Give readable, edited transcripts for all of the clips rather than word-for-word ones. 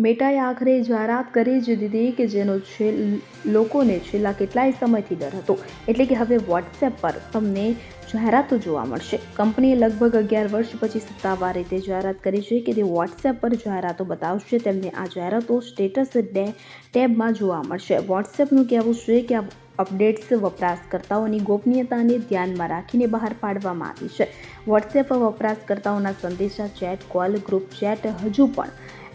મેટાએ આખરે જાહેરાત કરી જ દીધી કે જેનો લોકોને છેલ્લા કેટલાય સમયથી ડર હતો, એટલે કે હવે વોટ્સએપ પર તમને જાહેરાતો જોવા મળશે. કંપનીએ લગભગ 11 વર્ષ પછી સત્તાવાર રીતે જાહેરાત કરી છે કે તે વોટ્સએપ પર જાહેરાતો બતાવશે. તેમને આ જાહેરાતો સ્ટેટસ ટેબમાં જોવા મળશે. વોટ્સએપનું કહેવું છે કે આ અપડેટ્સ વપરાશકર્તાઓની ગોપનીયતાને ધ્યાનમાં રાખીને બહાર પાડવામાં આવી છે. વોટ્સએપ વપરાશકર્તાઓના સંદેશા, ચેટ, કોલ, ગ્રુપ ચેટ હજુ પણ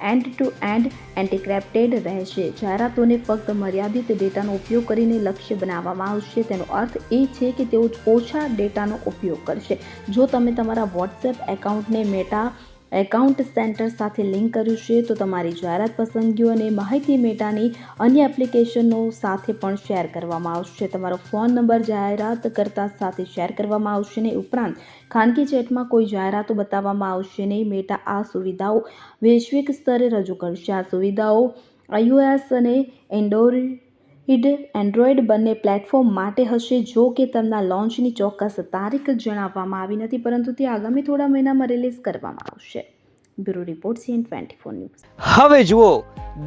એન્ડ ટુ એન્ડ એન્ક્રિપ્ટેડ રહેશે. જાહેરાતોને ફક્ત મર્યાદિત ડેટાનો ઉપયોગ કરીને લક્ષ્ય બનાવવામાં આવશે. તેનો અર્થ એ છે કે તેઓ ઓછા ડેટાનો ઉપયોગ કરશે. જો તમે તમારા વોટ્સએપ એકાઉન્ટને મેટા એકાઉન્ટ સેન્ટર સાથે લિંક કર્યું છે તો તમારી જાહેરાત પસંદગીઓ અને માહિતી મેટાની અન્ય એપ્લિકેશનો સાથે પણ શેર કરવામાં આવશે. તમારો ફોન નંબર જાહેરાતકર્તા સાથે શેર કરવામાં આવશે નહીં. ઉપરાંત ખાનગી ચેટમાં કોઈ જાહેરાતો બતાવવામાં આવશે નહીં. મેટા આ સુવિધાઓ વૈશ્વિક સ્તરે રજૂ કરશે. આ સુવિધાઓ iOS અને એન્ડ્રોઇડ બંને પ્લેટફોર્મ માટે હશે. જો કે તેમના લોન્ચની ચોક્કસ તારીખ જણાવવામાં આવી નથી, પરંતુ તે આગામી થોડા મહિનામાં રિલીઝ કરવામાં આવશે. Bureau report CN24 news. હવે જુઓ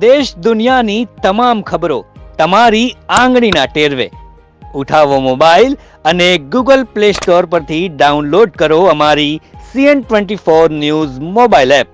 દેશ દુનિયાની તમામ ખબરો તમારી આંગળીના ટેરવે. ઉઠાવો મોબાઈલ અને Google Play Store પરથી ડાઉનલોડ કરો અમારી CN24 ન્યૂઝ મોબાઈલ એપ.